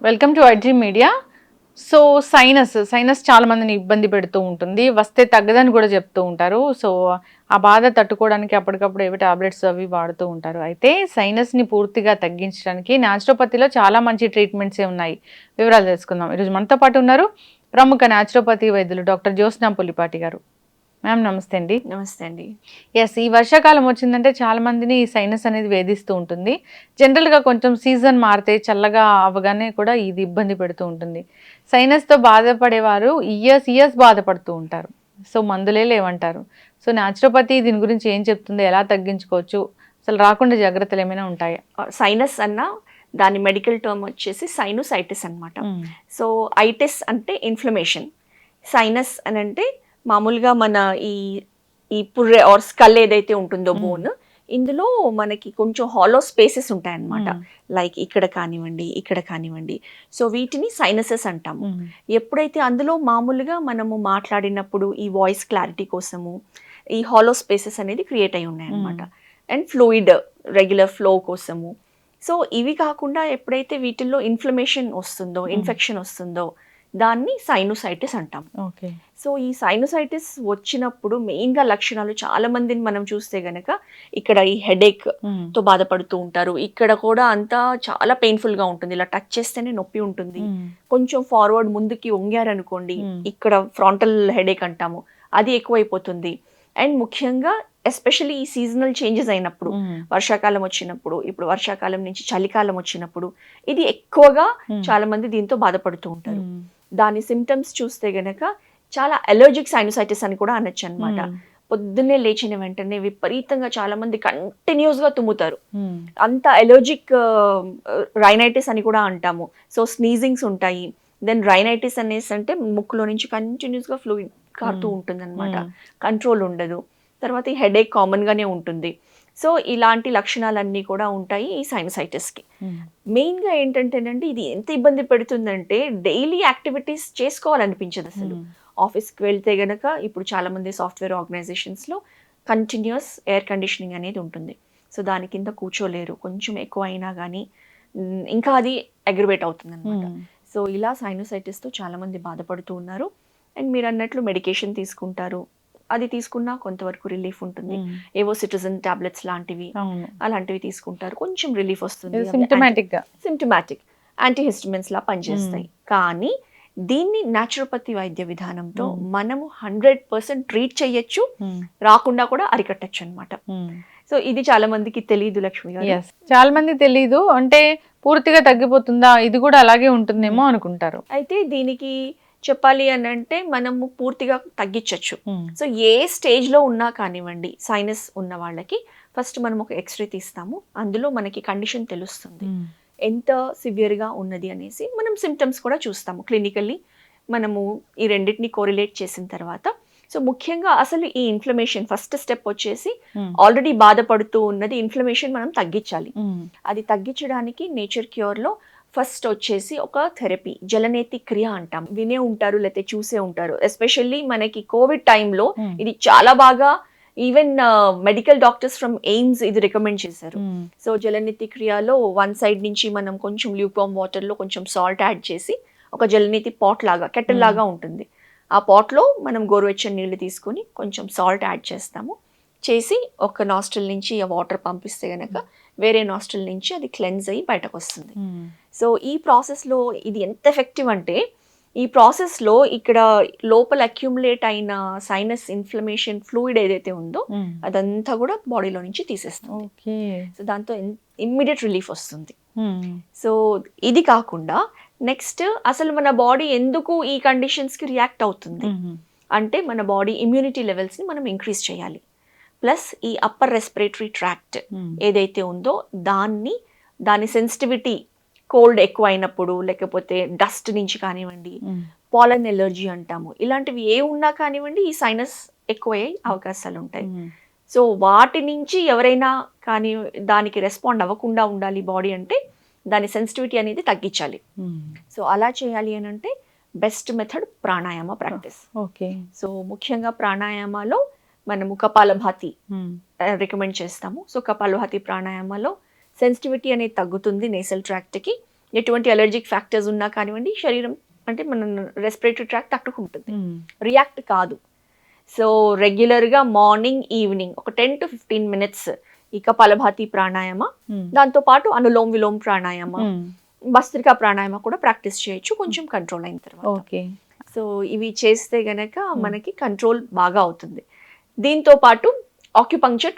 Welcome to iDream media. So sinus చాలా మందిని ఇబ్బంది పెడుతూ ఉంటుంది, వస్తే తగ్గదని కూడా చెప్తూ ఉంటారు. సో ఆ బాధ తట్టుకోవడానికి అప్పటికప్పుడు ఏవి టాబ్లెట్స్ అవి వాడుతూ ఉంటారు. అయితే సైనస్ని పూర్తిగా తగ్గించడానికి న్యాచురోపతిలో చాలా మంచి ట్రీట్మెంట్సే ఉన్నాయి. వివరాలు తెలుసుకుందాం. ఈరోజు మనతో పాటు ఉన్నారు ప్రముఖ న్యాచురోపతి వైద్యులు డాక్టర్ జ్యోత్స్నా పులిపాటి గారు. మ్యామ్ నమస్తే అండి. నమస్తే అండి. ఎస్, ఈ వర్షాకాలం వచ్చిందంటే చాలా మందిని సైనస్ అనేది వేధిస్తూ ఉంటుంది. జనరల్గా కొంచెం సీజన్ మారితే చల్లగా అవ్వగానే కూడా ఇది ఇబ్బంది పెడుతూ ఉంటుంది. సైనస్తో బాధపడేవారు ఇయర్స్ బాధపడుతూ ఉంటారు. సో మందులే లేవంటారు. సో న్యాచురోపతి దీని గురించి ఏం చెప్తుంది, ఎలా తగ్గించుకోవచ్చు, అసలు రాకుండా జాగ్రత్తలు ఏమైనా ఉంటాయా? సైనస్ అన్న దాని మెడికల్ టర్మ్ వచ్చేసి సైనోసైటిస్ అనమాట. సో ఐటిస్ అంటే ఇన్ఫ్లమేషన్, సైనస్ అని అంటే మామూలుగా మన ఈ పుర్రె ఆర్ స్కల్ ఏదైతే ఉంటుందో బోన్, ఇందులో మనకి కొంచెం హాలో స్పేసెస్ ఉంటాయన్నమాట. లైక్ ఇక్కడ కానివ్వండి. సో వీటిని సైనసెస్ అంటాము. ఎప్పుడైతే అందులో మామూలుగా మనము మాట్లాడినప్పుడు ఈ వాయిస్ క్లారిటీ కోసము ఈ హాలో స్పేసెస్ అనేది క్రియేట్ అయి ఉన్నాయి అనమాట. అండ్ ఫ్లూయిడ్ రెగ్యులర్ ఫ్లో కోసము. సో ఇవి కాకుండా ఎప్పుడైతే వీటిల్లో ఇన్ఫ్లమేషన్ వస్తుందో, ఇన్ఫెక్షన్ వస్తుందో, దాన్ని సైనోసైటిస్ అంటాం. సో ఈ సైనోసైటిస్ వచ్చినప్పుడు మెయిన్గా లక్షణాలు చాలా మందిని మనం చూస్తే గనక ఇక్కడ ఈ హెడేక్ తో బాధపడుతూ ఉంటారు. ఇక్కడ కూడా అంతా చాలా పెయిన్ఫుల్ గా ఉంటుంది. ఇలా టచ్ చేస్తేనే నొప్పి ఉంటుంది. కొంచెం ఫార్వర్డ్ ముందుకి వంగారనుకోండి, ఇక్కడ ఫ్రాంటల్ హెడేక్ అంటాము, అది ఎక్కువైపోతుంది. అండ్ ముఖ్యంగా ఎస్పెషల్లీ ఈ సీజనల్ చేంజెస్ అయినప్పుడు, వర్షాకాలం వచ్చినప్పుడు, ఇప్పుడు వర్షాకాలం నుంచి చలికాలం వచ్చినప్పుడు, ఇది ఎక్కువగా చాలా మంది దీంతో బాధపడుతూ ఉంటారు. దాని సిమ్టమ్స్ చూస్తే గనక చాలా అలర్జిక్ సైనోసైటిస్ అని కూడా అనొచ్చు అనమాట. పొద్దున్నే లేచిన వెంటనే విపరీతంగా చాలా మంది కంటిన్యూస్ గా తుమ్ముతారు. అంత అలర్జిక్ రైనైటిస్ అని కూడా అంటాము. సో స్నీజింగ్స్ ఉంటాయి. దెన్ రైనైటిస్ అనేసి అంటే ముక్కులో నుంచి కంటిన్యూస్ గా ఫ్లూయిడ్ కారుతూ ఉంటుంది అనమాట. కంట్రోల్ ఉండదు. తర్వాత ఈ హెడేక్ కామన్ గానే ఉంటుంది. సో ఇలాంటి లక్షణాలన్నీ కూడా ఉంటాయి ఈ సైనసైటిస్కి. మెయిన్గా ఏంటంటేనండి, ఇది ఎంత ఇబ్బంది పెడుతుందంటే డైలీ యాక్టివిటీస్ చేసుకోవాలనిపించదు అసలు. ఆఫీస్కి వెళ్తే గనక ఇప్పుడు చాలామంది సాఫ్ట్వేర్ ఆర్గనైజేషన్స్లో కంటిన్యూస్ ఎయిర్ కండిషనింగ్ అనేది ఉంటుంది. సో దాని కింద కూర్చోలేరు. కొంచెం ఎక్కువ అయినా కానీ ఇంకా అది అగ్రివేట్ అవుతుంది అనమాట. సో ఇలా సైనోసైటిస్తో చాలామంది బాధపడుతూ ఉన్నారు. అండ్ మీరు అన్నట్లు మెడికేషన్ తీసుకుంటారు. అది తీసుకున్నా కొంతవరకు రిలీఫ్ ఉంటుంది. ఏవో సిట్రిజిన్ టాబ్లెట్స్ లాంటివి అలాంటివి తీసుకుంటారు, కొంచెం రిలీఫ్ వస్తుంది. సిమ్టమాటిక్ యాంటీహిస్టమిన్స్ లా పనిచేస్తాయి. కానీ దీన్ని న్యాచురోపతి వైద్య విధానంతో మనము 100% ట్రీట్ చేయొచ్చు, రాకుండా కూడా అరికట్టచ్చు అనమాట. సో ఇది చాలా మందికి తెలియదు లక్ష్మి గారు. చాలా మంది తెలీదు. అంటే పూర్తిగా తగ్గిపోతుందా, ఇది కూడా అలాగే ఉంటుందేమో అనుకుంటారు. అయితే దీనికి చెప్పాలి అని అంటే మనము పూర్తిగా తగ్గించవచ్చు. సో ఏ స్టేజ్లో ఉన్నా కానివ్వండి, సైనస్ ఉన్న వాళ్ళకి ఫస్ట్ మనం ఒక ఎక్స్రే తీస్తాము. అందులో మనకి కండిషన్ తెలుస్తుంది, ఎంత సివియర్గా ఉన్నది అనేసి. మనం సిమ్టమ్స్ కూడా చూస్తాము క్లినికల్లీ. మనము ఈ రెండింటిని కోరిలేట్ చేసిన తర్వాత, సో ముఖ్యంగా అసలు ఈ ఇన్ఫ్లమేషన్ ఫస్ట్ స్టెప్ వచ్చేసి ఆల్రెడీ బాధపడుతూ ఉన్నది ఇన్ఫ్లమేషన్ మనం తగ్గించాలి. అది తగ్గించడానికి నేచర్ క్యూర్లో ఫస్ట్ వచ్చేసి ఒక థెరపీ, జలనేతి క్రియ అంటాం. వినే ఉంటారు లేకపోతే చూసే ఉంటారు. ఎస్పెషల్లీ మనకి కోవిడ్ టైంలో ఇది చాలా బాగా even medical doctors from AIIMS ఇది రికమెండ్ చేశారు. సో జలనేతి క్రియలో వన్ సైడ్ నుంచి మనం కొంచెం ల్యూక్వార్మ్ వాటర్లో కొంచెం సాల్ట్ యాడ్ చేసి, ఒక జలనేతి పాట్ లాగా, కెటిల్ లాగా ఉంటుంది. ఆ పాట్లో మనం గోరువెచ్చని నీళ్లు తీసుకొని కొంచెం సాల్ట్ యాడ్ చేసి ఒక నాస్ట్రిల్ నుంచి ఆ వాటర్ పంపిస్తే గనక వేరే నాస్ట్రిల్ నుంచి అది క్లెన్స్ అయ్యి బయటకు వస్తుంది. సో ఈ ప్రాసెస్లో ఇది ఎంత ఎఫెక్టివ్ అంటే, ఈ ప్రాసెస్లో ఇక్కడ లోపల అక్యూములేట్ అయిన సైనస్ ఇన్ఫ్లమేషన్ ఫ్లూయిడ్ ఏదైతే ఉందో అదంతా కూడా బాడీలో నుంచి తీసేస్తుంది. సో దాంతో ఇమ్మీడియట్ రిలీఫ్ వస్తుంది. సో ఇది కాకుండా నెక్స్ట్ అసలు మన బాడీ ఎందుకు ఈ కండిషన్స్కి రియాక్ట్ అవుతుంది అంటే, మన బాడీ ఇమ్యూనిటీ లెవెల్స్ని మనం ఇంక్రీజ్ చేయాలి. ప్లస్ ఈ అప్పర్ రెస్పిరేటరీ ట్రాక్ట్ ఏదైతే ఉందో దాని సెన్సిటివిటీ, కోల్డ్ ఎక్కువ అయినప్పుడు, లేకపోతే డస్ట్ నుంచి కానివ్వండి, పాలన్ ఎలర్జీ అంటాము, ఇలాంటివి ఏ ఉన్నా కానివ్వండి ఈ సైనస్ ఎక్కువయ్యే అవకాశాలు ఉంటాయి. సో వాటి నుంచి ఎవరైనా కానీ దానికి రెస్పాండ్ అవ్వకుండా ఉండాలి బాడీ అంటే, దాని సెన్సిటివిటీ అనేది తగ్గించాలి. సో అలా చేయాలి అని అంటే best method pranayama practice. So ముఖ్యంగా ప్రాణాయామాలో మనము కపాలభాతి రికమెండ్ చేస్తాము. సో కపాలభాతి ప్రాణాయామాలో సెన్సిటివిటీ అనేది తగ్గుతుంది నేసల్ ట్రాక్ట్కి. ఎటువంటి అలర్జిక్ ఫ్యాక్టర్స్ ఉన్నా కానివ్వండి, శరీరం అంటే మన రెస్పిరేటరీ ట్రాక్ట్ తట్టుకుంటుంది, రియాక్ట్ కాదు. సో రెగ్యులర్గా మార్నింగ్ ఈవినింగ్ ఒక 10 to 15 minutes ఈ కపాలభాతి ప్రాణాయామ, దాంతోపాటు అనులోమ్ విలోమ్ ప్రాణాయామ, భస్త్రికా ప్రాణాయామ కూడా ప్రాక్టీస్ చేయొచ్చు కొంచెం కంట్రోల్ అయిన తర్వాత. సో ఇవి చేస్తే గనక మనకి కంట్రోల్ బాగా అవుతుంది. దీంతో పాటు ఆక్యుపంక్చర్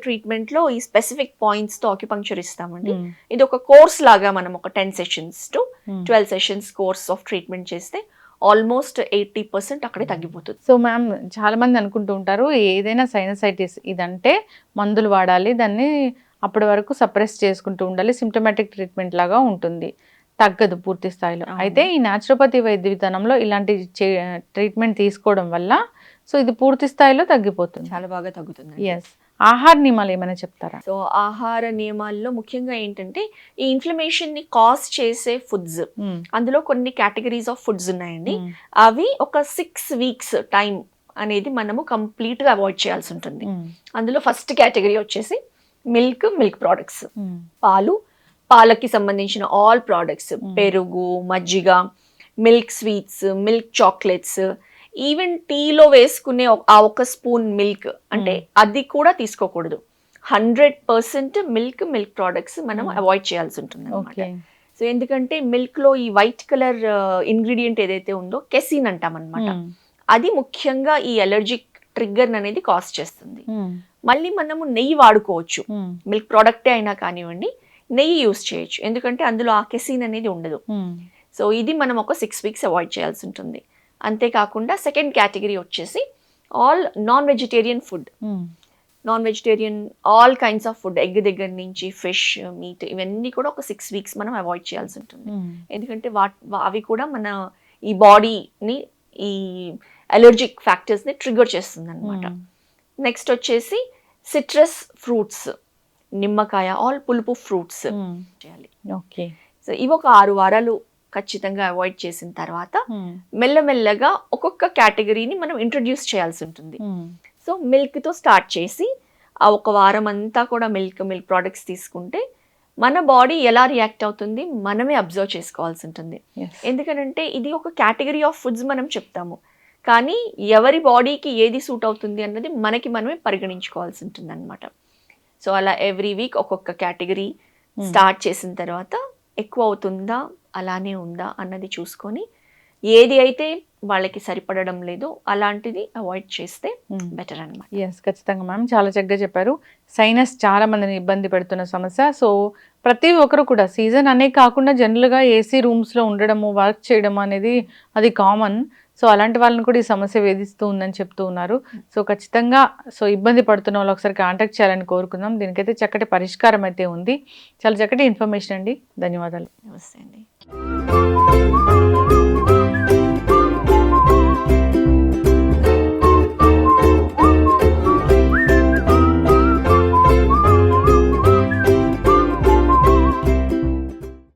ట్రీట్మెంట్లో ఈ స్పెసిఫిక్ పాయింట్స్తో ఆక్యుపంక్చర్ ఇస్తామండి. ఇది ఒక కోర్స్ లాగా మనం ఒక 10 sessions to 12 sessions course of treatment చేస్తే ఆల్మోస్ట్ 80% అక్కడే తగ్గిపోతుంది. సో మ్యామ్ చాలా మంది అనుకుంటూ ఉంటారు ఏదైనా సైనసైటిస్ ఇదంటే మందులు వాడాలి, దాన్ని అప్పటి వరకు సప్రెస్ చేసుకుంటూ ఉండాలి, సిమ్టమాటిక్ ట్రీట్మెంట్ లాగా ఉంటుంది, తగ్గదు పూర్తి స్థాయిలో. అయితే ఈ న్యాచురోపతి వైద్య విధానంలో ఇలాంటి ట్రీట్మెంట్ తీసుకోవడం వల్ల సో ఇది పూర్తి స్థాయిలో తగ్గిపోతుంది, చాలా బాగా తగ్గుతుంది. ఎస్. ఆహార నియమాలు ఏమైనా చెప్తారా? సో ఆహార నియమాల్లో ముఖ్యంగా ఏంటంటే ఈ ఇన్ఫ్లమేషన్ ని కాజ్ చేసే ఫుడ్స్, అందులో కొన్ని కేటగిరీస్ ఆఫ్ ఫుడ్స్ ఉన్నాయండి. అవి ఒక 6 weeks టైం అనేది మనము కంప్లీట్ గా అవాయిడ్ చేయాల్సి ఉంటుంది. అందులో ఫస్ట్ కేటగిరీ వచ్చేసి మిల్క్ ప్రోడక్ట్స్, పాలకి సంబంధించిన ఆల్ ప్రోడక్ట్స్, పెరుగు, మజ్జిగ, milk sweets, milk chocolates, even టీలో వేసుకునే ఆ ఒక స్పూన్ మిల్క్ అంటే అది కూడా తీసుకోకూడదు. 100% మిల్క్ ప్రోడక్ట్స్ మనం అవాయిడ్ చేయాల్సి ఉంటుంది అనమాట. సో ఎందుకంటే మిల్క్ లో ఈ వైట్ కలర్ ఇంగ్రీడియంట్ ఏదైతే ఉందో కెసిన్ అంటాం అనమాట, అది ముఖ్యంగా ఈ అలర్జిక్ ట్రిగ్గర్ అనేది కాజ్ చేస్తుంది. మళ్ళీ మనము నెయ్యి వాడుకోవచ్చు, మిల్క్ ప్రోడక్టే అయినా కానివ్వండి నెయ్యి యూస్ చేయొచ్చు, ఎందుకంటే అందులో ఆ కెసిన్ అనేది ఉండదు. సో ఇది మనం ఒక 6 weeks అవాయిడ్ చేయాల్సి ఉంటుంది. అంతేకాకుండా సెకండ్ కేటగిరీ వచ్చేసి all non vegetarian food, all kinds of food, egg దగ్గర నుంచి ఫిష్, మీట్, ఇవన్నీ కూడా ఒక 6 weeks మనం అవాయిడ్ చేయాల్సి ఉంటుంది. ఎందుకంటే అవి కూడా మన ఈ బాడీని ఈ అలర్జిక్ ఫ్యాక్టర్స్ని ట్రిగర్ చేస్తుంది అనమాట. నెక్స్ట్ వచ్చేసి సిట్రస్ ఫ్రూట్స్, నిమ్మకాయ, ఆల్ పులుపు ఫ్రూట్స్ చేయాలి. సో ఇవి ఒక 6 వారాలు ఖచ్చితంగా అవాయిడ్ చేసిన తర్వాత మెల్లమెల్లగా ఒక్కొక్క కేటగిరీని మనం ఇంట్రడ్యూస్ చేయాల్సి ఉంటుంది. సో మిల్క్తో స్టార్ట్ చేసి ఆ ఒక వారం అంతా కూడా మిల్క్ ప్రోడక్ట్స్ తీసుకుంటే మన బాడీ ఎలా రియాక్ట్ అవుతుంది మనమే అబ్జర్వ్ చేసుకోవాల్సి ఉంటుంది. ఎందుకంటే ఇది ఒక కేటగిరీ ఆఫ్ ఫుడ్స్ మనం చెప్తాము, కానీ ఎవరి బాడీకి ఏది సూట్ అవుతుంది అన్నది మనమే పరిగణించుకోవాల్సి ఉంటుంది అనమాట. సో అలా ఎవ్రీ వీక్ ఒక్కొక్క కేటగిరీ స్టార్ట్ చేసిన తర్వాత ఎక్కువ అవుతుందా అలానే ఉందా అన్నది చూసుకొని ఏది అయితే వాళ్ళకి సరిపడడం లేదో అలాంటిది అవాయిడ్ చేస్తే బెటర్ అనమాట. ఎస్, ఖచ్చితంగా మ్యామ్, చాలా చక్కగా చెప్పారు. సైనస్ చాలా మందిని ఇబ్బంది పెడుతున్న సమస్య. సో ప్రతి ఒక్కరు కూడా సీజన్ అనే కాకుండా జనరల్గా ఏసీ రూమ్స్లో ఉండడము, వర్క్ చేయడం అనేది అది కామన్. సో అలాంటి వాళ్ళని కూడా ఈ సమస్య వేధిస్తూ ఉందని చెప్తూ ఉన్నారు. సో ఖచ్చితంగా ఇబ్బంది పడుతున్న వాళ్ళు ఒకసారి కాంటాక్ట్ చేయాలని కోరుకుందాం. దీనికైతే చక్కటి పరిష్కారం అయితే ఉంది. చాలా చక్కటి ఇన్ఫర్మేషన్ అండి, ధన్యవాదాలు. నమస్తే అండి.